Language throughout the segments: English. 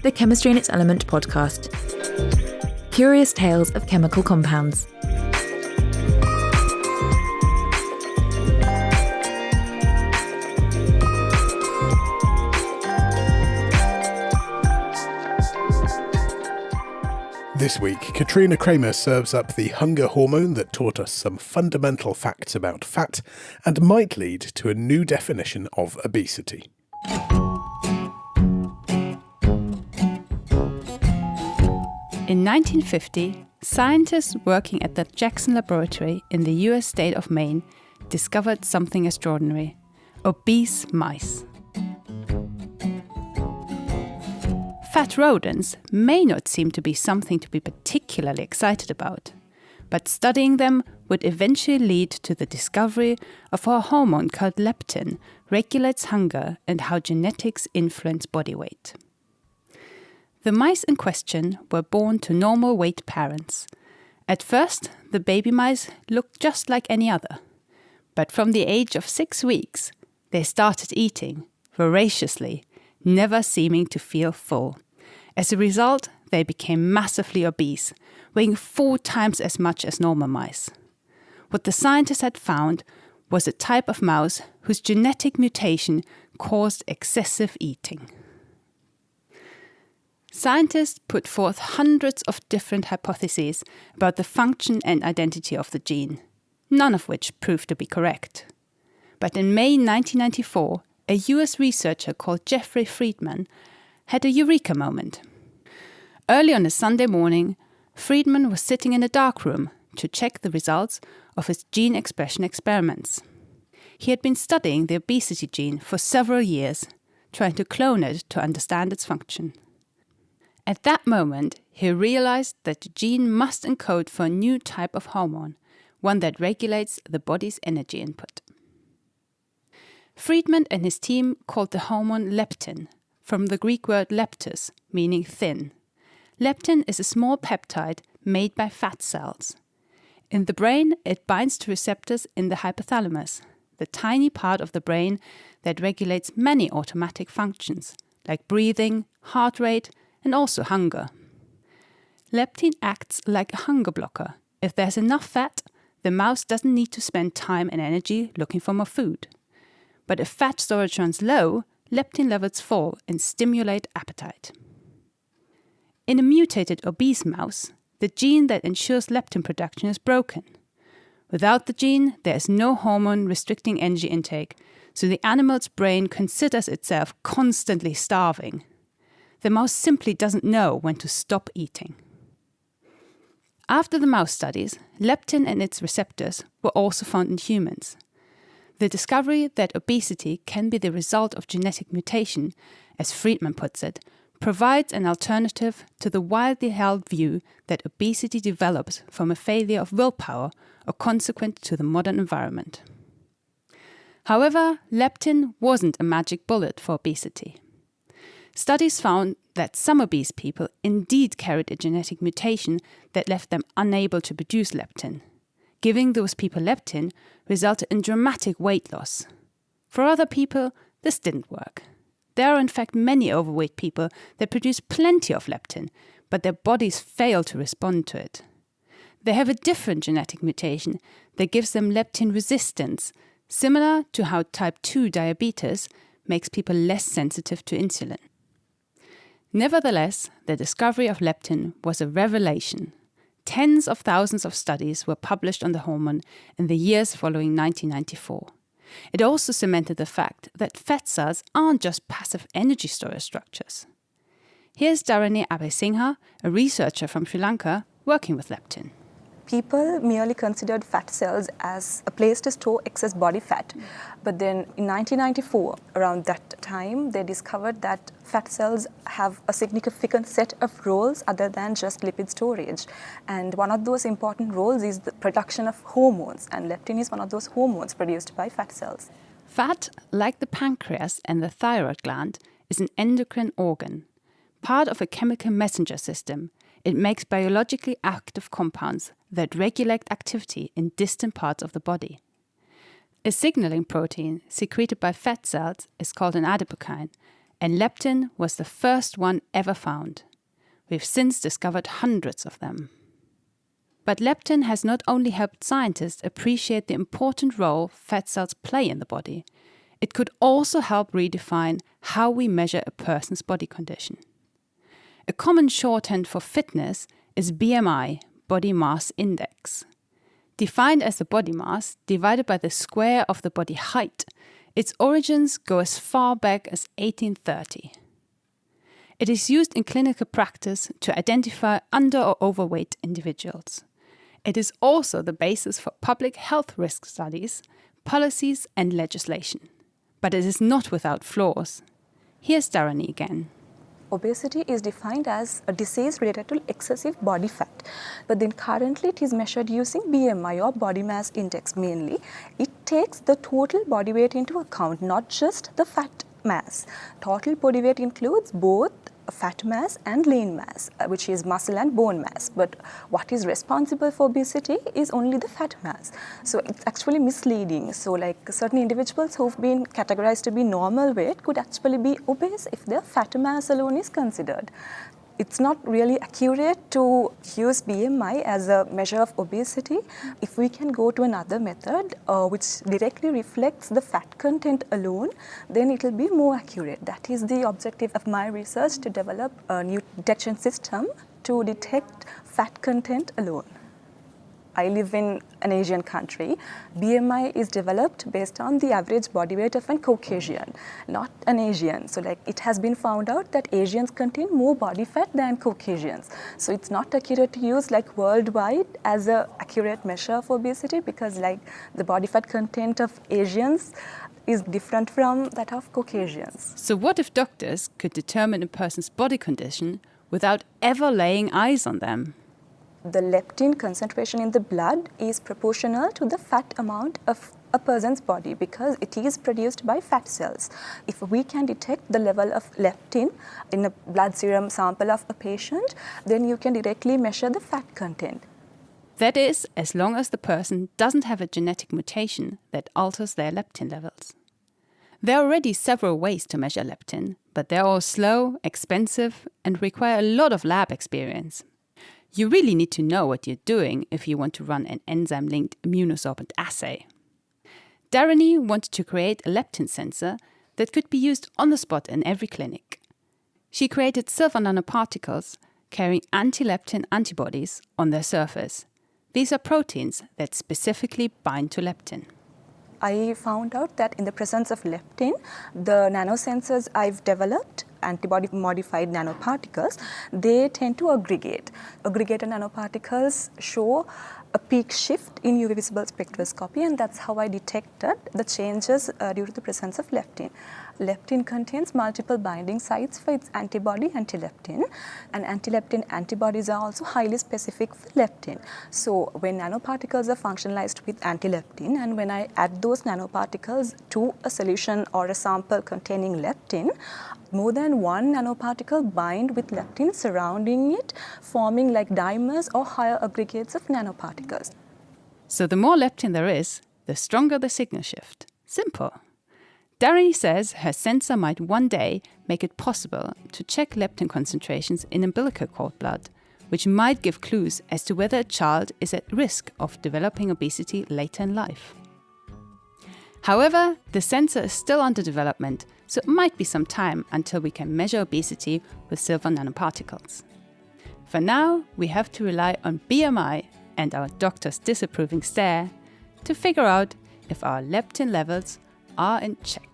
the Chemistry in its Element podcast. Curious tales of chemical compounds. This week, Katrina Krämer serves up the hunger hormone that taught us some fundamental facts about fat and might lead to a new definition of obesity. In 1950, scientists working at the Jackson Laboratory in the US state of Maine discovered something extraordinary: obese mice. Fat rodents may not seem to be something to be particularly excited about, but studying them would eventually lead to the discovery of how a hormone called leptin regulates hunger and how genetics influence body weight. The mice in question were born to normal weight parents. At first, the baby mice looked just like any other, but from the age of 6 weeks, they started eating voraciously, never seeming to feel full. As a result, they became massively obese, weighing 4 times as much as normal mice. What the scientists had found was a type of mouse whose genetic mutation caused excessive eating. Scientists put forth hundreds of different hypotheses about the function and identity of the gene, none of which proved to be correct. But in May 1994, a US researcher called Jeffrey Friedman had a eureka moment. Early on a Sunday morning, Friedman was sitting in a dark room to check the results of his gene expression experiments. He had been studying the obesity gene for several years, trying to clone it to understand its function. At that moment, he realized that the gene must encode for a new type of hormone, one that regulates the body's energy input. Friedman and his team called the hormone leptin, from the Greek word leptus, meaning thin. Leptin is a small peptide made by fat cells. In the brain, it binds to receptors in the hypothalamus, the tiny part of the brain that regulates many automatic functions, like breathing, heart rate, and also hunger. Leptin acts like a hunger blocker. If there's enough fat, the mouse doesn't need to spend time and energy looking for more food. But if fat storage runs low, leptin levels fall and stimulate appetite. In a mutated obese mouse, the gene that ensures leptin production is broken. Without the gene, there is no hormone restricting energy intake, so the animal's brain considers itself constantly starving. The mouse simply doesn't know when to stop eating. After the mouse studies, leptin and its receptors were also found in humans. The discovery that obesity can be the result of genetic mutation, as Friedman puts it, provides an alternative to the widely held view that obesity develops from a failure of willpower or consequent to the modern environment. However, leptin wasn't a magic bullet for obesity. Studies found that some obese people indeed carried a genetic mutation that left them unable to produce leptin. Giving those people leptin resulted in dramatic weight loss. For other people, this didn't work. There are in fact many overweight people that produce plenty of leptin, but their bodies fail to respond to it. They have a different genetic mutation that gives them leptin resistance, similar to how type 2 diabetes makes people less sensitive to insulin. Nevertheless, the discovery of leptin was a revelation. Tens of thousands of studies were published on the hormone in the years following 1994. It also cemented the fact that fat cells aren't just passive energy storage structures. Here's Dharani Abhay-Singha, a researcher from Sri Lanka working with leptin. People merely considered fat cells as a place to store excess body fat. But then in 1994, around that time, they discovered that fat cells have a significant set of roles other than just lipid storage. And one of those important roles is the production of hormones, and leptin is one of those hormones produced by fat cells. Fat, like the pancreas and the thyroid gland, is an endocrine organ. Part of a chemical messenger system, it makes biologically active compounds that regulate activity in distant parts of the body. A signaling protein secreted by fat cells is called an adipokine, and leptin was the first one ever found. We've since discovered hundreds of them. But leptin has not only helped scientists appreciate the important role fat cells play in the body, it could also help redefine how we measure a person's body condition. A common shorthand for fitness is BMI, body mass index. Defined as the body mass divided by the square of the body height, its origins go as far back as 1830. It is used in clinical practice to identify under or overweight individuals. It is also the basis for public health risk studies, policies and legislation. But it is not without flaws. Here's Dharani again. Obesity is defined as a disease related to excessive body fat. But then currently it is measured using BMI or body mass index mainly. It takes the total body weight into account, not just the fat mass. Total body weight includes both fat mass and lean mass, which is muscle and bone mass. But what is responsible for obesity is only the fat mass. So it's actually misleading. So like certain individuals who've been categorized to be normal weight could actually be obese if their fat mass alone is considered. It's not really accurate to use BMI as a measure of obesity. If we can go to another method which directly reflects the fat content alone, then it will be more accurate. That is the objective of my research, to develop a new detection system to detect fat content alone. I live in an Asian country. BMI is developed based on the average body weight of an Caucasian, not an Asian. So like it has been found out that Asians contain more body fat than Caucasians. So it's not accurate to use like worldwide as an accurate measure of obesity, because like the body fat content of Asians is different from that of Caucasians. So what if doctors could determine a person's body condition without ever laying eyes on them? The leptin concentration in the blood is proportional to the fat amount of a person's body because it is produced by fat cells. If we can detect the level of leptin in a blood serum sample of a patient, then you can directly measure the fat content. That is, as long as the person doesn't have a genetic mutation that alters their leptin levels. There are already several ways to measure leptin, but they're all slow, expensive, and require a lot of lab experience. You really need to know what you're doing if you want to run an enzyme-linked immunosorbent assay. Dharani wanted to create a leptin sensor that could be used on the spot in every clinic. She created silver nanoparticles carrying anti-leptin antibodies on their surface. These are proteins that specifically bind to leptin. I found out that in the presence of leptin, the nanosensors I've developed, antibody-modified nanoparticles, they tend to aggregate. Aggregated nanoparticles show a peak shift in UV visible spectroscopy, and that's how I detected the changes due to the presence of leptin. Leptin contains multiple binding sites for its antibody anti-leptin, and anti-leptin antibodies are also highly specific for leptin. So when nanoparticles are functionalized with anti-leptin, and when I add those nanoparticles to a solution or a sample containing leptin, more than one nanoparticle bind with leptin surrounding it, forming like dimers or higher aggregates of nanoparticles. So the more leptin there is, the stronger the signal shift. Simple. Dharani says her sensor might one day make it possible to check leptin concentrations in umbilical cord blood, which might give clues as to whether a child is at risk of developing obesity later in life. However, the sensor is still under development, so it might be some time until we can measure obesity with silver nanoparticles. For now, we have to rely on BMI and our doctor's disapproving stare to figure out if our leptin levels are in check.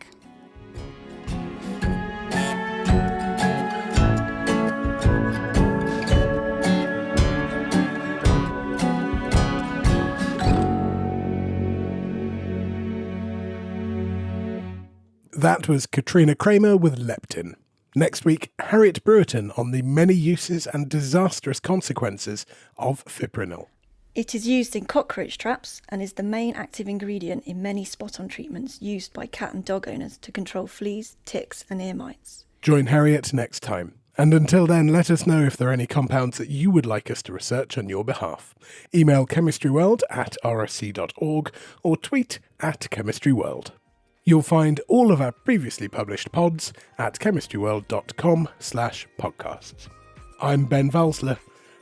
That was Katrina Krämer with Leptin. Next week, Harriet Brewerton on the many uses and disastrous consequences of fipronil. It is used in cockroach traps and is the main active ingredient in many spot-on treatments used by cat and dog owners to control fleas, ticks and ear mites. Join Harriet next time. And until then, let us know if there are any compounds that you would like us to research on your behalf. Email chemistryworld@rsc.org or tweet @chemistryworld. You'll find all of our previously published pods at chemistryworld.com/podcasts. I'm Ben Valsler.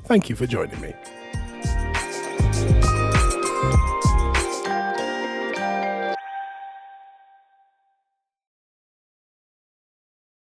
Thank you for joining me.